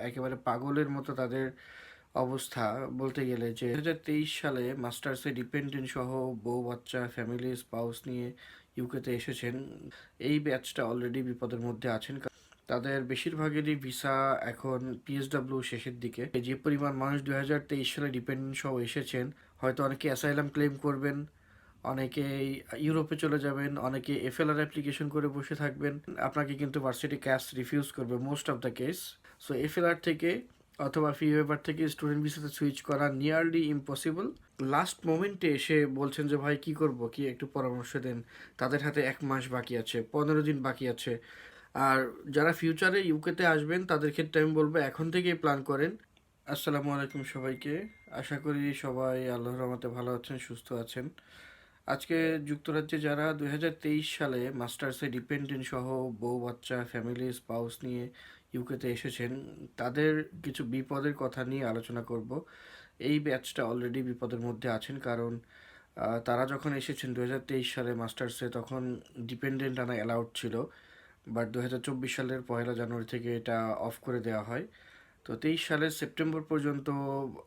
একেবারে পাগলের মতো তাদের অবস্থা। বলতে গেলে যে 2023 সালে মাস্টার্সে ডিপেন্ডেন্ট সহ বউ বাচ্চা ফ্যামিলি স্পাউস নিয়ে ইউকেতে এসেছেন। এই ব্যাচটা অলরেডি বিপদের মধ্যে আছেন। তাদের বেশিরভাগেরই ভিসা এখন পিএসডব্লিউ শেষের দিকে। যে পরিমাণ মানুষ 2023 সালে ডিপেন্ডেন্ট সহ এসেছেন, হয়তো অনেকে অ্যাসাইলাম ক্লেম করবেন, অনেকেই ইউরোপে চলে যাবেন, অনেকে এফএলআর অ্যাপ্লিকেশন করে বসে থাকবেন। আপনাকে কিন্তু ভার্সিটি ক্যাশ রিফিউজ করবে most of the case. So FLR থেকে অথবা ফি ওয়েভার থেকে স্টুডেন্ট ভিসাতে সুইচ করা নিয়ারলি ইম্পসিবল। লাস্ট মোমেন্টে এসে বলছেন যে ভাই কি করব, কি একটু পরামর্শ দেন। তাদের হাতে 1 মাস বাকি আছে, 15 দিন বাকি আছে। আর যারা ফিউচারে ইউকেতে আসবেন তাদের ক্ষেত্রে আমি বলবো এখন থেকেই প্ল্যান করেন। আসসালামু আলাইকুম সবাইকে। আশা করি সবাই আল্লাহর রহমতে ভালো আছেন, সুস্থ আছেন। আজকে যুক্তরাজ্যে যারা 2023 সালে মাস্টার্সে ডিপেন্ডেন্ট সহ বউ বাচ্চা ফ্যামিলি স্পাউস নিয়ে ইউকেতে এসেছেন, তাদের কিছু বিপদের কথা নিয়ে আলোচনা করব। এই ব্যাচটা অলরেডি বিপদের মধ্যে আছেন, কারণ তারা যখন এসেছেন 2023 সালে মাস্টার্সে, তখন ডিপেন্ডেন্ট আনা অ্যালাউড ছিল। বাট 2024 সালের 1 জানুয়ারি থেকে এটা অফ করে দেওয়া হয়। তো 23 সালের সেপ্টেম্বর পর্যন্ত,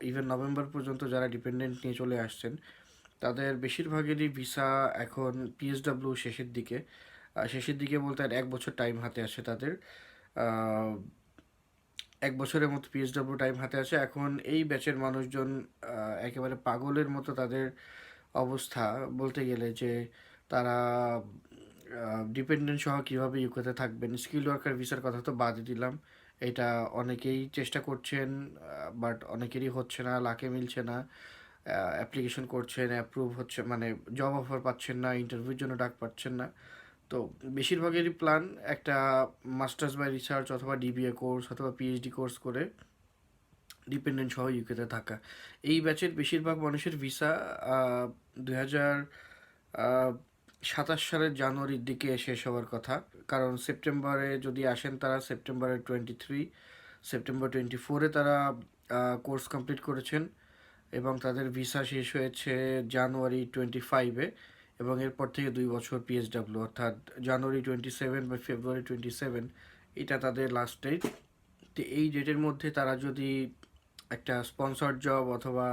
ইভেন নভেম্বর পর্যন্ত যারা ডিপেন্ডেন্ট নিয়ে চলে আসছেন, তাদের বেশিরভাগেরই ভিসা এখন পিএসডব্লিউ শেষের দিকে বলতে আর 1 বছর টাইম হাতে আছে তাদের। 1 বছরের মতো পিএসডব্লিউ টাইম হাতে আছে। এখন এই ব্যাচের মানুষজন একেবারে পাগলের মতো তাদের অবস্থা। বলতে গেলে যে তারা ডিপেন্ডেন্ট সহ কীভাবে ইউকেতে থাকবেন। স্কিল ওয়ার্কার ভিসার কথা তো বাদই দিলাম, এটা অনেকেই চেষ্টা করছেন, বাট অনেকেরই হচ্ছে না, লাকে মিলছে না। অ্যাপ্লিকেশন করছেন, অ্যাপ্রুভ হচ্ছে, মানে জব অফার পাচ্ছেন না, ইন্টারভিউর জন্য ডাক পাচ্ছেন না। তো বেশিরভাগেরই প্ল্যান একটা মাস্টার্স বাই রিসার্চ অথবা ডিবিএ কোর্স অথবা পিএইচডি কোর্স করে ডিপেন্ডেন্ট সহ ইউকেতে থাকা। এই ব্যাচের বেশিরভাগ মানুষের ভিসা 2027 সালের জানুয়ারির দিকে শেষ হওয়ার কথা। কারণ সেপ্টেম্বরে যদি আসেন তারা, সেপ্টেম্বরের 23, সেপ্টেম্বর 24-এ তারা কোর্স কমপ্লিট করেছেন এবং তাদের ভিসা শেষ হয়েছে জানুয়ারি 25-এ। এবং এরপর থেকে 2 বছর পিএসডব্লিউ, অর্থাৎ জানুয়ারি 27 বা ফেব্রুয়ারি 27, এটা তাদের লাস্ট ডেট। তো এই ডেটের মধ্যে তারা যদি একটা স্পন্সর্ড জব অথবা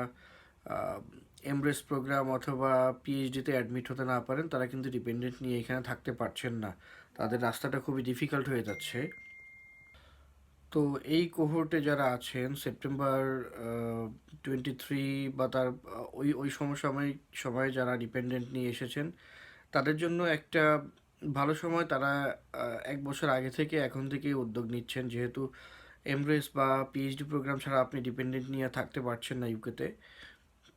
এমব্রেস প্রোগ্রাম অথবা পিএইচডিতে অ্যাডমিট হতে না পারেন, তারা কিন্তু ডিপেন্ডেন্ট নিয়ে এখানে থাকতে পারছেন না। তাদের রাস্তাটা খুবই ডিফিকাল্ট হয়ে যাচ্ছে। তো এই কোহোর্টে যারা আছেন সেপ্টেম্বর 23 বা তার ওই ওই সময়ে যারা ডিপেন্ডেন্ট নিয়ে এসেছেন, তাদের জন্য একটা ভালো সময়। তারা 1 বছর আগে থেকে এখন থেকেই উদ্যোগ নিচ্ছেন, যেহেতু এমব্রেস বা পিএইচডি প্রোগ্রাম ছাড়া আপনি ডিপেন্ডেন্ট নিয়ে থাকতে পারছেন না ইউকেতে।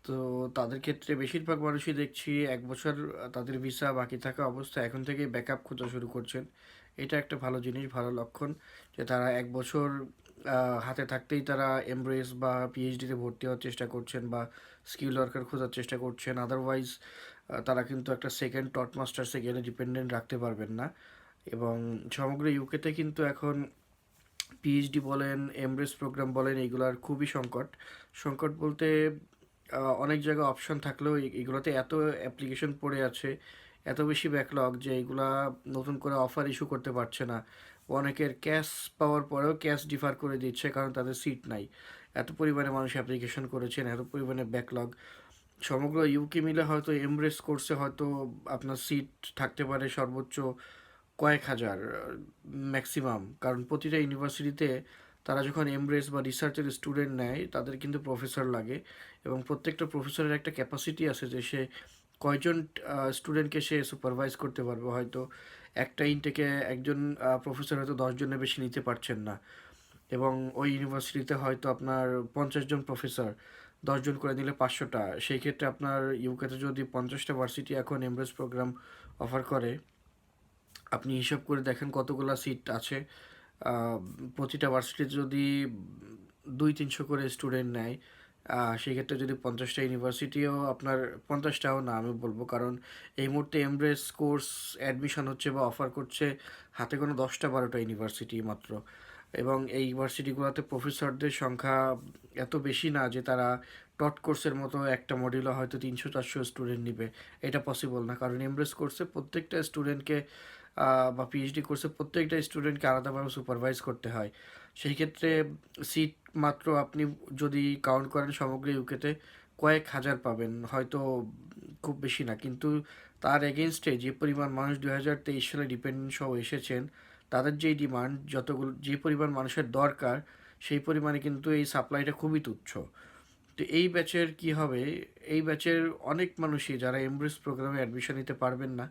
তো তাদের ক্ষেত্রে বেশিরভাগ মানুষই দেখছি 1 বছর তাদের ভিসা বাকি থাকা অবস্থায় এখন থেকেই ব্যাকআপ খোঁজা শুরু করছেন। এটা একটা ভালো জিনিস, ভালো লক্ষণ যে তারা 1 বছর হাতে থাকতেই তারা এমব্রেস বা পিএইচডিতে ভর্তি হওয়ার চেষ্টা করছেন বা স্কিল ওয়ার্কার খোঁজার চেষ্টা করছেন। আদারওয়াইজ তারা কিন্তু একটা সেকেন্ড টট মাস্টার্সে গেলে ডিপেন্ডেন্ট রাখতে পারবেন না। এবং সমগ্র ইউকেতে কিন্তু এখন পিএইচডি বলেন, এমব্রেস প্রোগ্রাম বলেন, এগুলার খুবই সংকট। সংকট বলতে অনেক জায়গায় অপশন থাকলেও এগুলোতে এত অ্যাপ্লিকেশন পড়ে আছে, এত বেশি ব্যাকলগ যে এগুলা নতুন করে অফার ইস্যু করতে পারছে না। অনেকের ক্যাশ পাওয়ার পরেও ক্যাশ ডিফার করে দিচ্ছে, কারণ তাদের সিট নাই। এত পরিমাণে মানুষ অ্যাপ্লিকেশন করেছেন, এত পরিমাণে ব্যাকলগ। সমগ্র ইউকে মিলে হয়তো এমব্রেস কোর্সে হয়তো আপনার সিট থাকতে পারে সর্বোচ্চ কয়েক হাজার ম্যাক্সিমাম। কারণ প্রতিটা ইউনিভার্সিটিতে তারা যখন এমব্রেস বা রিসার্চের স্টুডেন্ট নেয়, তাদের কিন্তু প্রফেসর লাগে এবং প্রত্যেকটা প্রফেসরের একটা ক্যাপাসিটি আছে যে সে কয়জন স্টুডেন্টকে সে সুপারভাইজ করতে পারবে। হয়তো একটা ইনটেকে একজন প্রফেসর হয়তো 10 জনের বেশি নিতে পারছেন না, এবং ওই ইউনিভার্সিটিতে হয়তো আপনার 50 জন প্রফেসর, 10 জন করে নিলে 500টা। সেই ক্ষেত্রে আপনার ইউকেতে যদি 50টা ভার্সিটি এখন এমব্রেস প্রোগ্রাম অফার করে, আপনি হিসাব করে দেখেন কতগুলো সিট আছে। প্রতিটা ভার্সিটিতে যদি 200-300 করে স্টুডেন্ট নেয়, সেক্ষেত্রে যদি 50টা ইউনিভার্সিটিও আপনার, 50টাও না আমি বলবো, কারণ এই মুহূর্তে এমব্রেস কোর্স অ্যাডমিশন হচ্ছে বা অফার করছে হাতে কোনো 10টা-12টা ইউনিভার্সিটি মাত্র। এবং এই ইউনিভার্সিটিগুলোতে প্রফেসরদের সংখ্যা এত বেশি না যে তারা টট কোর্সের মতো একটা মডিউলে হয়তো 300-400 স্টুডেন্ট নিবে। এটা পসিবল না, কারণ এমব্রেস কোর্সে প্রত্যেকটা স্টুডেন্টকে বা পিএইচডি কোর্সে প্রত্যেকটা স্টুডেন্টকে আলাদাভাবে সুপারভাইজ করতে হয়। সেই ক্ষেত্রে সিট মাত্র আপনি যদি কাউন্ট করেন সমগ্র ইউকেতে কয়েক হাজার পাবেন, হয়তো খুব বেশি না। কিন্তু তার এগেনস্টে যে পরিমাণ মানুষ 2023 সালে ডিপেন্ডেন্ট সহ এসেছেন, তাদের যেই ডিমান্ড, যতগুলো যে পরিমাণ মানুষের দরকার, সেই পরিমাণে কিন্তু এই সাপ্লাইটা খুবই তুচ্ছ। তো এই ব্যাচের কি হবে, এই ব্যাচের অনেক মানুষই যারা এমব্রেস প্রোগ্রামে অ্যাডমিশন নিতে পারবেন না,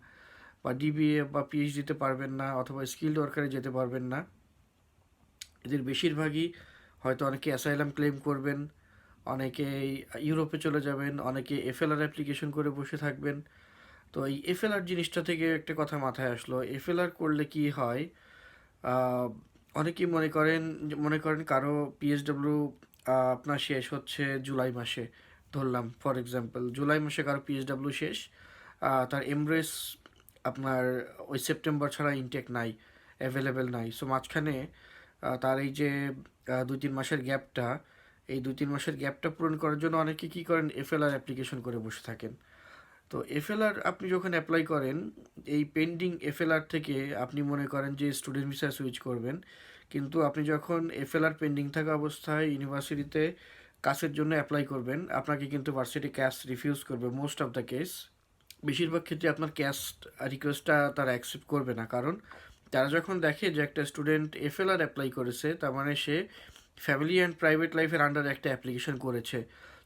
বা ডিবিএ বা পিএইচডিতে পারবেন না, অথবা স্কিল ওয়ার্কারে যেতে পারবেন না, এদের বেশিরভাগই হয়তো অনেকে অ্যাসাইলাম ক্লেম করবেন, অনেকে ইউরোপে চলে যাবেন, অনেকে এফএলআর অ্যাপ্লিকেশন করে বসে থাকবেন। তো এই এফএলআর জিনিসটা থেকে একটা কথা মাথায় আসলো, এফএলআর করলে কি হয়, আহ, অনেকেই মনে করেন কারো পিএসডব্লিউ আপনার শেষ হচ্ছে জুলাই মাসে, ধরলাম ফর এক্সাম্পল জুলাই মাসে কারো পিএসডব্লিউ শেষ, তার এমব্রেস আপনার ওই সেপ্টেম্বর ছাড়া ইনটেক নাই, অ্যাভেলেবেল নাই। সো মাঝখানে তার এই যে 2-3 মাসের গ্যাপটা, এই 2-3 মাসের গ্যাপটা পূরণ করার জন্য অনেকে কী করেন, এফএলআর অ্যাপ্লিকেশন করে বসে থাকেন। তো এফএলআর আপনি যখন অ্যাপ্লাই করেন, এই পেন্ডিং এফএলআর থেকে আপনি মনে করেন যে স্টুডেন্ট ভিসা সুইচ করবেন, কিন্তু আপনি যখন এফএলআর পেন্ডিং থাকা অবস্থায় ইউনিভার্সিটিতে কাজের জন্য অ্যাপ্লাই করবেন, আপনাকে কিন্তু ভার্সিটি ক্যাশ রিফিউজ করবে মোস্ট অফ দ্য কেস। বেশিরভাগ ক্ষেত্রে আপনার ক্যাস্ট রিকোয়েস্টটা তারা অ্যাকসেপ্ট করবে না, কারণ তারা যখন দেখে যে একটা স্টুডেন্ট এফএলআর অ্যাপ্লাই করেছে, তার মানে সে ফ্যামিলি অ্যান্ড প্রাইভেট লাইফের আন্ডারে একটা অ্যাপ্লিকেশন করেছে।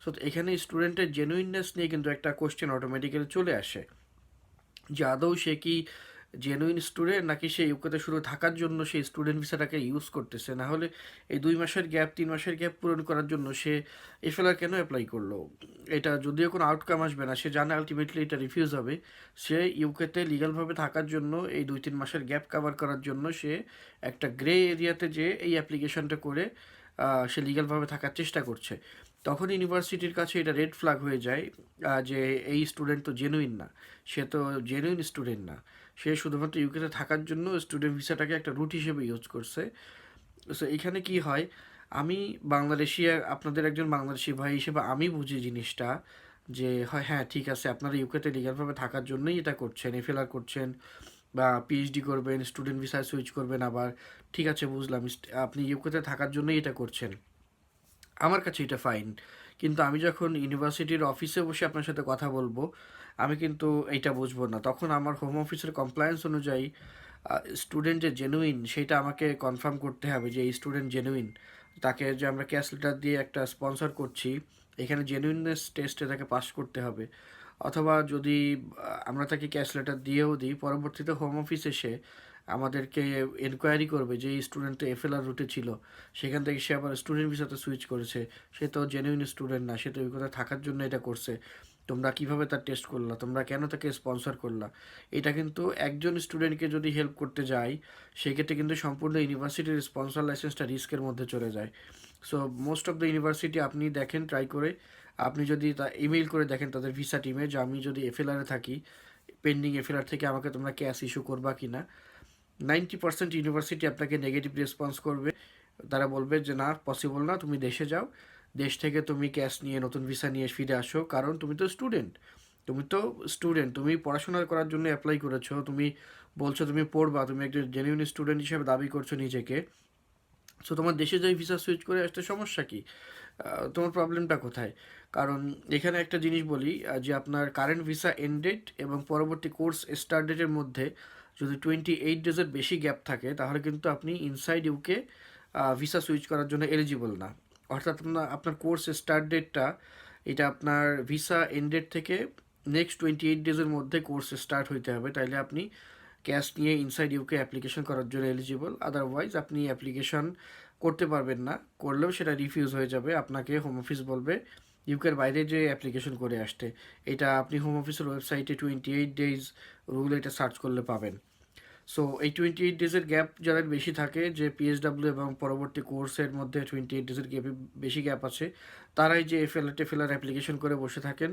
সো এখানে স্টুডেন্টের জেনুইননেস নিয়ে কিন্তু একটা কোশ্চেন অটোমেটিক্যালি চলে আসে, যে আদৌ সে কি জেনুইন স্টুডেন্ট, নাকি সে ইউকেতে শুধু থাকার জন্য সেই স্টুডেন্ট ভিসাটাকে ইউজ করতেছে। না হলে এই 2 মাসের গ্যাপ, 3 মাসের গ্যাপ পূরণ করার জন্য সে এফএলআর কেন অ্যাপ্লাই করলো? এটা যদিও কোনো আউটকাম আসবে না, সে জানে আলটিমেটলি এটা রিফিউজ হবে। সে ইউকেতে লিগালভাবে থাকার জন্য, এই 2-3 মাসের গ্যাপ কভার করার জন্য সে একটা গ্রে এরিয়াতে যে এই অ্যাপ্লিকেশনটা করে সে লিগালভাবে থাকার চেষ্টা করছে। তখন ইউনিভার্সিটির কাছে এটা রেড ফ্ল্যাগ হয়ে যায়, যে এই স্টুডেন্ট তো জেনুইন না, সে তো জেনুইন স্টুডেন্ট না, সে শুধুমাত্র ইউকেতে থাকার জন্য স্টুডেন্ট ভিসাটাকে একটা রুট হিসেবে ইউজ করছে। সো এখানে কি হয়, আমি বাংলাদেশি, আপনাদের একজন বাংলাদেশি ভাই হিসেবে আমি বুঝি জিনিসটা, যে হয় হ্যাঁ ঠিক আছে, আপনারা ইউকেতে লিগালভাবে থাকার জন্যই এটা করছেন, এফএলআর করছেন বা পিএইচডি করবেন, স্টুডেন্ট ভিসায় সুইচ করবেন, আবার ঠিক আছে বুঝলাম, আপনি ইউকেতে থাকার জন্যই এটা করছেন, আমার কাছে এটা ফাইন। কিন্তু আমি যখন ইউনিভার্সিটির অফিসে বসে আপনার সাথে কথা বলবো, আমি কিন্তু এইটা বুঝবো না। তখন আমার হোম অফিসের কমপ্লায়েন্স অনুযায়ী স্টুডেন্ট যে জেনুইন সেটা আমাকে কনফার্ম করতে হবে, যে এই স্টুডেন্ট জেনুইন। তাকে যে আমরা ক্যাশ লেটার দিয়ে একটা স্পন্সর করছি, এখানে জেনুইননেস টেস্টে তাকে পাস করতে হবে। অথবা যদি আমরা তাকে ক্যাশ লেটার দিয়েও দিই, পরবর্তীতে হোম অফিস এসে আমাদেরকে এনকোয়ারি করবে যে এই স্টুডেন্ট তো এফএলআর রুটে ছিল, সেখান থেকে সে আবার স্টুডেন্ট ভিসাতে সুইচ করেছে, সে তো জেনুইন স্টুডেন্ট না, সে তো ওই কথা থাকার জন্য এটা করছে। তোমরা কিভাবে তার টেস্ট করলা, তোমরা কেন তাকে স্পন্সর করলা? এটা কিন্তু একজন স্টুডেন্টকে যদি হেল্প করতে যাই, সেক্ষেত্রে কিন্তু সম্পূর্ণ ইউনিভার্সিটির স্পন্সর লাইসেন্সটা রিস্কের মধ্যে চলে যায়। So most of the university আপনি দেখেন, ট্রাই করে আপনি যদি তা ইমেল করে দেখেন তাদের ভিসা টিমে, যে আমি যদি এফএলআরে থাকি, পেন্ডিং এফএলআর থেকে আমাকে তোমরা ক্যাশ ইস্যু করবা কি না, 90% ইউনিভার্সিটি আপনাকে নেগেটিভ রেসপন্স করবে। তারা বলবে যে না, পসিবল না, তুমি দেশে যাও, দেশ থেকে তুমি ক্যাশ নিয়ে নতুন ভিসা নিয়ে ফিরে আসো, কারণ তুমি তো স্টুডেন্ট, তুমি পড়াশোনা করার জন্য অ্যাপ্লাই করেছো, তুমি বলছো তুমি পড়বা, তুমি একজন জেনুইন স্টুডেন্ট হিসেবে দাবি করছো নিজেকে। সো তোমার দেশে যাই ভিসা সুইচ করে আসতে সমস্যা কি? তোমার প্রবলেমটা কোথায়? কারণ এখানে একটা জিনিস বলি, যে আপনার কারেন্ট ভিসা এন্ড ডেট এবং পরবর্তী কোর্স স্টার্ট ডেটের মধ্যে যদি 28 ডেজের বেশি গ্যাপ থাকে, তাহলে কিন্তু আপনি ইনসাইড ইউকে ভিসা সুইচ করার জন্য এলিজিবল না। অর্থাৎ আপনার কোর্স স্টার্ট ডেটটা, এটা আপনার ভিসা এন্ড ডেট থেকে নেক্সট 28 ডেজের মধ্যে কোর্স স্টার্ট হইতে হবে, তাইলে আপনি ক্যাশ নিয়ে ইনসাইড ইউকে অ্যাপ্লিকেশন করার জন্য এলিজিবল। আদারওয়াইজ আপনি অ্যাপ্লিকেশন করতে পারবেন না, করলেও সেটা রিফিউজ হয়ে যাবে, আপনাকে হোম অফিস বলবে ইউকের বাইরে যে অ্যাপ্লিকেশন করে আসতে। এটা আপনি হোম অফিসের ওয়েবসাইটে 28 ডেজ রুল এটা সার্চ করলে পাবেন। সো এই 28 ডেজের গ্যাপ যাদের বেশি থাকে, যে পিএসডাব্লিউ এবং পরবর্তী কোর্সের মধ্যে 28 ডেজের গ্যাপে বেশি গ্যাপ আছে, তারাই যে এফএলআর অ্যাপ্লিকেশন করে বসে থাকেন,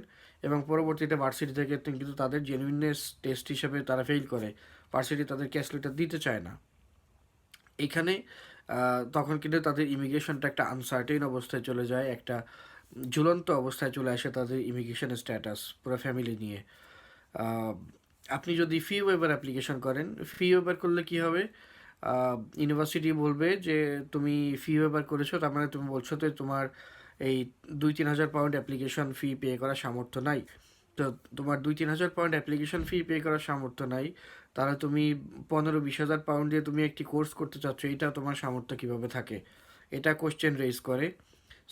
এবং পরবর্তীতে ভার্সিটি থেকে কিন্তু তাদের জেনুইননেস টেস্ট হিসেবে তারা ফেল করে, ভার্সিটি তাদের ক্যাশ লেটার দিতে চায় না। এখানে তখন কিন্তু তাদের ইমিগ্রেশনটা একটা আনসার্টেন অবস্থায় চলে যায়, একটা ঝুলন্ত অবস্থায় চলে আসে তাদের ইমিগ্রেশন স্ট্যাটাস পুরো ফ্যামিলি নিয়ে। আপনি যদি ফি ওয়েভার অ্যাপ্লিকেশন করেন, ফি ওয়েভার করলে কি হবে, ইউনিভার্সিটি বলবে যে তুমি ফি ওয়েভার করেছো, তার মানে তুমি বলছো তো তোমার এই 2-3 হাজার পাউন্ড অ্যাপ্লিকেশন ফি পে করার সামর্থ্য নাই। তো তোমার 2-3 হাজার পাউন্ড অ্যাপ্লিকেশন ফি পে করার সামর্থ্য নাই, তাহলে তুমি 15-20 হাজার পাউন্ড দিয়ে তুমি একটি কোর্স করতে চাচ্ছ, এটা তোমার সামর্থ্য কীভাবে থাকে, এটা কোশ্চেন রেজ করে।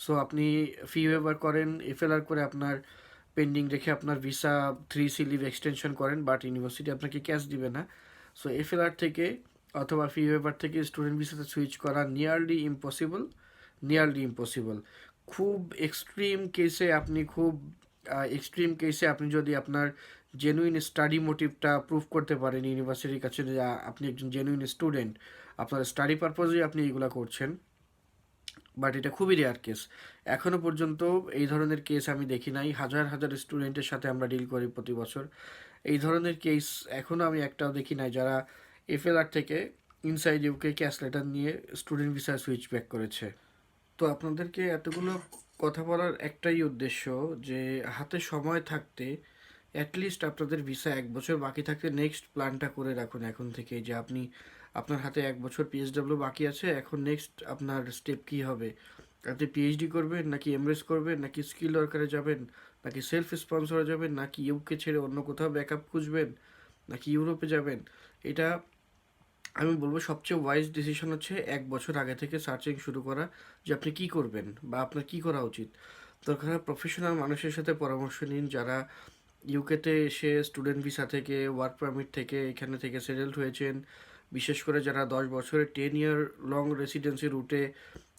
সো আপনি ফি ওয়েভার করেন, এফএলআর করে আপনার পেন্ডিং রেখে আপনার ভিসা 3C লিভ এক্সটেনশন করেন, বাট ইউনিভার্সিটি আপনাকে ক্যাশ দিবে না। সো এফএলআর থেকে অথবা ফি ওয়েভার থেকে স্টুডেন্ট ভিসাতে সুইচ করা নিয়ারলি ইম্পসিবল, নিয়ারলি ইম্পসিবল। খুব এক্সট্রিম কেসে আপনি খুব এক্সট্রিম কেসে আপনি যদি আপনার জেনুইন স্টাডি মোটিভটা প্রুভ করতে পারেন ইউনিভার্সিটির কাছে যে আপনি একজন জেনুইন স্টুডেন্ট, আপনার স্টাডি পারপোজেই আপনি এগুলো করছেন, বাট এটা খুবই রেয়ার কেস। এখনও পর্যন্ত এই ধরনের কেস আমি দেখি নাই। হাজার হাজার স্টুডেন্টের সাথে আমরা ডিল করি প্রতি বছর, এই ধরনের কেস এখনও আমি একটাও দেখি নাই যারা এফএলআর থেকে ইনসাইড ইউকে ক্যাশ লেটার নিয়ে স্টুডেন্ট ভিসা সুইচ ব্যাক করেছে। তো আপনাদেরকে এতগুলো কথা বলার একটাই উদ্দেশ্য যে হাতে সময় থাকতে অ্যাটলিস্ট আপনাদের ভিসা 1 বছর বাকি থাকতে নেক্সট প্ল্যানটা করে রাখুন এখন থেকে, যে আপনি আপনার হাতে 1 বছর পিএইচডব্লিউ বাকি আছে, এখন নেক্সট আপনার স্টেপ কী হবে। আপনি পিএইচডি করবেন নাকি এমএস করবেন নাকি স্কিল ওয়ার্কারে যাবেন নাকি সেলফ স্পন্সরে যাবেন নাকি ইউকে ছেড়ে অন্য কোথাও ব্যাকআপ খুঁজবেন নাকি ইউরোপে যাবেন। এটা আমি বলবো সবচেয়ে ওয়াইজ ডিসিশন হচ্ছে 1 বছর আগে থেকে সার্চিং শুরু করা, যে আপনি কী করবেন বা আপনার কী করা উচিত। দরকার প্রফেশনাল মানুষের সাথে পরামর্শ নিন যারা ইউকেতে এসে স্টুডেন্ট ভিসা থেকে ওয়ার্ক পারমিট থেকে এখানে থেকে সেটেলড হয়েছেন, বিশেষ করে যারা 10 বছরের 10 ইয়ার লং রেসিডেন্সি রুটে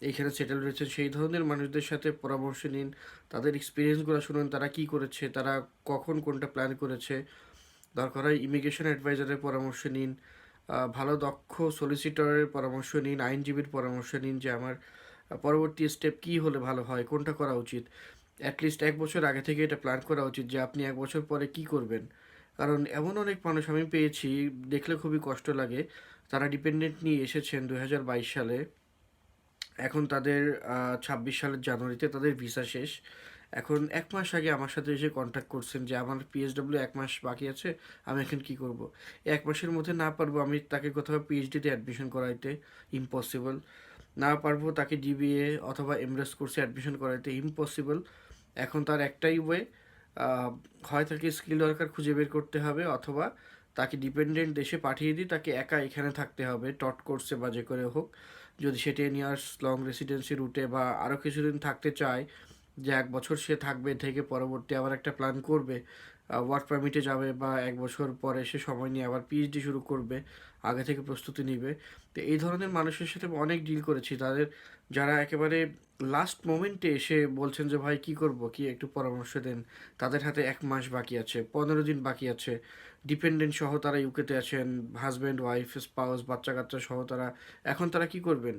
এইখানে সেটেল হয়েছেন, সেই ধরনের মানুষদের সাথে পরামর্শ নিন, তাদের এক্সপিরিয়েন্সগুলো শুনুন, তারা কি করেছে, তারা কখন কোনটা প্ল্যান করেছে। দরকার হয় ইমিগ্রেশন অ্যাডভাইজারের পরামর্শ নিন, ভালো দক্ষ সলিসিটরের পরামর্শ নিন, আইনজীবীর পরামর্শ নিন যে আমার পরবর্তী স্টেপ কী হলে ভালো হয়, কোনটা করা উচিত। অ্যাটলিস্ট 1 বছর আগে থেকে এটা প্ল্যান করা উচিত যে আপনি 1 বছর পরে কি করবেন। কারণ এমন অনেক মানুষ আমি পেয়েছি, দেখলে খুবই কষ্ট লাগে, তারা ডিপেন্ডেন্ট নিয়ে এসেছেন 2022 সালে, এখন তাদের 26 সালের জানুয়ারিতে তাদের ভিসা শেষ। এখন 1 মাস আগে আমার সাথে এসে কন্ট্যাক্ট করছেন যে আমার পিএইচডব্লিউ 1 মাস বাকি আছে, আমি এখন কি করব। 1 মাসের মধ্যে না পারবো আমি তাকে কোথাও পিএইচডিতে অ্যাডমিশন করাইতে, ইম্পসিবল। না পারবো তাকে ডিবিএ অথবা এমরেস কোর্সে অ্যাডমিশন করাইতে, ইম্পসিবল। এখন তার একটাই ওয়ে, হয় তাকে স্কিল ওয়ার্কার খুঁজে বের করতে হবে অথবা তাকে ডিপেন্ডেন্ট দেশে পাঠিয়ে দিই, তাকে একা এখানে থাকতে হবে টট কোর্সে বা যে করে হোক। যদি সে 10 ইয়ার্স লং রেসিডেন্সি রুটে বা আরও কিছুদিন থাকতে চায়, যে 1 বছর সে থাকবে, থেকে পরবর্তী আবার একটা প্ল্যান করবে, ওয়ার্ক পারমিটে যাবে বা 1 বছর পরে সে সময় নিয়ে আবার পিএইচডি শুরু করবে, আগে থেকে প্রস্তুতি নিবে। তো এই ধরনের মানুষের সাথে অনেক ডিল করেছি, তাদের যারা একেবারে লাস্ট মোমেন্টে এসে বলছেন যে ভাই কী করব, কি একটু পরামর্শ দেন। তাদের হাতে 1 মাস বাকি আছে, 15 দিন বাকি আছে, ডিপেন্ডেন্ট সহ তারা ইউকেতে আছেন, হাজব্যান্ড ওয়াইফ স্পাউস বাচ্চা কাচ্চা সহ তারা, এখন তারা কি করবেন।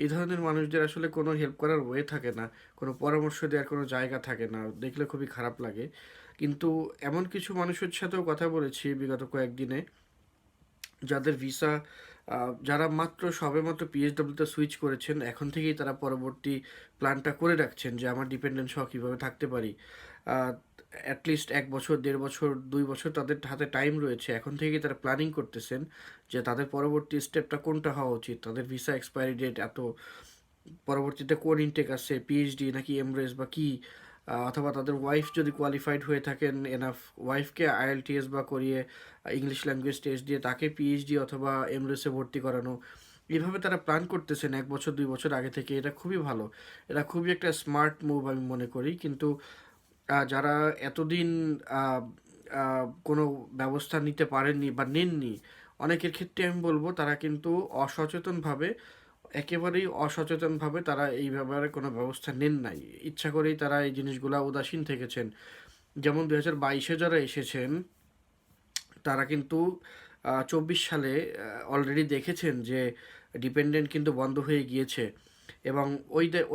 এই ধরনের মানুষদের আসলে কোনো হেল্প করার ওয়ে থাকে না, কোনো পরামর্শ দেওয়ার কোনো জায়গা থাকে না, দেখলে খুবই খারাপ লাগে। কিন্তু এমন কিছু মানুষের সাথেও কথা বলেছি বিগত কয়েকদিনে, যাদের ভিসা যারা মাত্র সবেমাত্র পিএইচডব্লিউতে সুইচ করেছেন, এখন থেকেই তারা পরবর্তী প্ল্যানটা করে রাখছেন যে আমার ডিপেন্ডেন্ট সহ কীভাবে থাকতে পারি। অ্যাটলিস্ট 1 বছর 1.5 বছর 2 বছর তাদের হাতে টাইম রয়েছে, এখন থেকেই তারা প্ল্যানিং করতেছেন যে তাদের পরবর্তী স্টেপটা কোনটা হওয়া উচিত, তাদের ভিসা এক্সপায়ারি ডেট এত, পরবর্তীতে কোন ইনটেক আছে, পিএইচডি নাকি এমরেস বা কি, অথবা তাদের ওয়াইফ যদি কোয়ালিফাইড হয়ে থাকেন এনাফ, ওয়াইফকে আইএলটিএস বা করিয়ে ইংলিশ ল্যাঙ্গুয়েজ টেস্ট দিয়ে তাকে পিএইচডি অথবা এমরেসে ভর্তি করানো। এইভাবে তারা প্ল্যান করতেছেন 1 বছর 2 বছর আগে থেকে, এটা খুবই ভালো, এটা খুবই একটা স্মার্ট মুভ আমি মনে করি। কিন্তু যারা এতদিন কোনো ব্যবস্থা নিতে পারেননি বা নেননি, অনেকের ক্ষেত্রে আমি বলবো তারা কিন্তু অসচেতনভাবে, একেবারেই অসচেতনভাবে তারা এই ব্যাপারে কোনো ব্যবস্থা নেন নাই, ইচ্ছা করেই তারা এই জিনিসগুলো উদাসীন থেকেছেন। যেমন 2022-এ যারা এসেছেন তারা কিন্তু 24 সালে অলরেডি দেখেছেন যে ডিপেন্ডেন্ট কিন্তু বন্ধ হয়ে গিয়েছে, এবং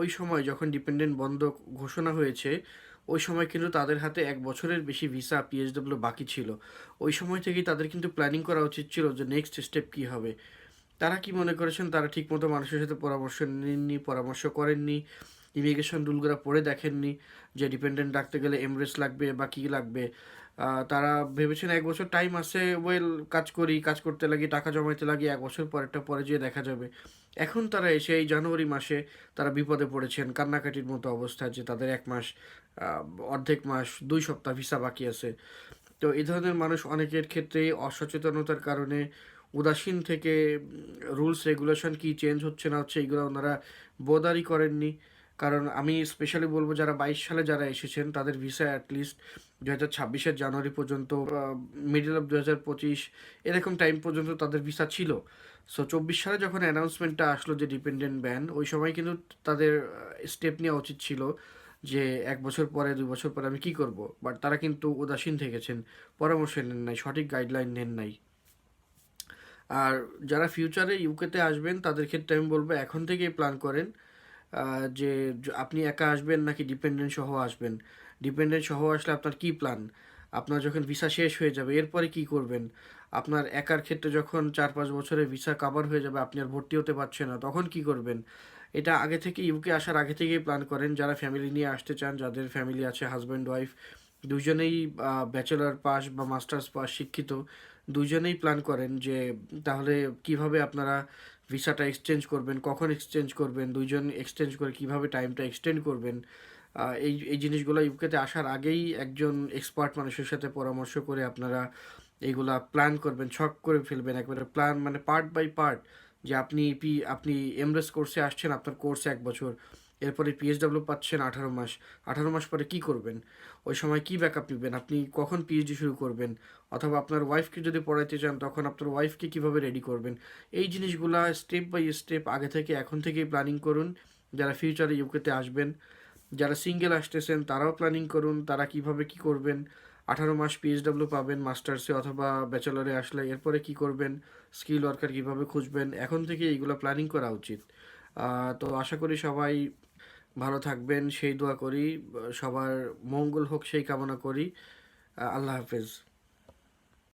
ওই সময় যখন ডিপেন্ডেন্ট বন্ধ ঘোষণা হয়েছে, ওই সময় কিন্তু তাদের হাতে 1 বছরের বেশি ভিসা পিএইচডব্লিউ বাকি ছিল। ওই সময় থেকেই তাদের কিন্তু প্ল্যানিং করা উচিত ছিল যে নেক্সট স্টেপ কী হবে। তারা কি মনে করেছেন, তারা ঠিকমতো মানুষের সাথে পরামর্শ নেননি, পরামর্শ করেননি, ইমিগ্রেশন রুলগুলো পড়ে দেখেননি যে ডিপেন্ডেন্ট রাখতে গেলে এমরেস লাগবে বা কী লাগবে। তারা ভেবেছেন 1 বছর টাইম আছে, ওয়েল কাজ করি, কাজ করতে লাগি, টাকা জমাইতে লাগি, 1 বছর পরেরটা পরে যেয়ে দেখা যাবে। এখন তারা এসে এই জানুয়ারি মাসে তারা বিপদে পড়েছেন, কান্নাকাটির মতো অবস্থা যে তাদের 1 মাস, আহ, অর্ধেক মাস, 2 সপ্তাহ ভিসা বাকি আছে। তো এই ধরনের মানুষ অনেকের ক্ষেত্রেই অসচেতনতার কারণে, উদাসীন থেকে রুলস রেগুলেশন কি চেঞ্জ হচ্ছে না হচ্ছে এইগুলো ওনারা বোদারই করেননি। কারণ আমি স্পেশালি বলবো যারা 22 সালে যারা এসেছেন তাদের ভিসা অ্যাটলিস্ট 2026-এর জানুয়ারি পর্যন্ত, মিডল অফ 2025 এরকম টাইম পর্যন্ত তাদের ভিসা ছিল। সো 24 সালে যখন অ্যানাউন্সমেন্টটা আসলো যে ডিপেন্ডেন্ট ব্যান, ওই সময় কিন্তু তাদের স্টেপ নেওয়া উচিত ছিল যে 1 বছর পরে, 2 বছর পরে আমি কি করব। বাট তারা কিন্তু উদাসীন থেকেছেন, পরামর্শ নেন নাই, সঠিক গাইডলাইন নেন নাই। আর যারা ফিউচারে ইউকেতে আসবেন তাদের ক্ষেত্রে আমি বলবো এখন থেকেই প্ল্যান করেন যে আপনি একা আসবেন নাকি ডিপেন্ডেন্ট সহ আসবেন। ডিপেন্ডেন্ট সহ আসলে আপনার কি প্ল্যান, আপনার যখন ভিসা শেষ হয়ে যাবে এরপরে কি করবেন। আপনার একার ক্ষেত্রে যখন 4-5 বছরে ভিসা কাভার হয়ে যাবে, আপনি আর ভর্তি হতে পারছেন না, তখন কি করবেন। এটা আগে থেকে, ইউকে আসার আগে থেকেই প্ল্যান করেন। যারা ফ্যামিলি নিয়ে আসতে চান, যাদের ফ্যামিলি আছে, হাজব্যান্ড ওয়াইফ দুজনেই ব্যাচেলার পাস বা মাস্টার্স পাস শিক্ষিত, দুজনেই প্ল্যান করেন যে তাহলে কিভাবে আপনারা ভিসাটা এক্সচেঞ্জ করবেন, কখন এক্সচেঞ্জ করবেন, দুইজন এক্সচেঞ্জ করে কিভাবে টাইমটা এক্সটেন্ড করবেন। এই এই জিনিসগুলো ইউকেতে আসার আগেই একজন এক্সপার্ট মানুষের সাথে পরামর্শ করে আপনারা এইগুলা প্ল্যান করবেন, ছক করে ফেলবেন একবারে, প্ল্যান মানে পার্ট বাই পার্ট। যে আপনি এমরেস কোর্সে আসছেন, আপনার কোর্স 1 বছর, এরপরে পিএইচডাব্লিউ পাচ্ছেন 18 মাস, 18 মাস পরে কি করবেন, ওই সময় কি ব্যাকআপ নেবেন, আপনি কখন পিএইচডি শুরু করবেন, অথবা আপনার ওয়াইফকে যদি পড়াইতে চান তখন আপনার ওয়াইফকে কিভাবে রেডি করবেন। এই জিনিসগুলা স্টেপ বাই স্টেপ আগে থেকে, এখন থেকেই প্ল্যানিং করুন। যারা ফিউচারে ইউকেতে আসবেন, যারা সিঙ্গেল আসতেছেন তারাও প্ল্যানিং করুন তারা কিভাবে কি করবেন। 18 মাস পিএইচডাব্লিউ পাবেন মাস্টার্সে অথবা ব্যাচেলরে আসলে, এরপরে কি করবেন, স্কিল ওয়ার্কার কিভাবে খুঁজবেন, এখন থেকে এইগুলো প্ল্যানিং করা উচিত। তো আশা করি সবাই ভালো থাকবেন সেই দোয়া করি, সবার মঙ্গল হোক সেই কামনা করি। আল্লাহ হাফেজ।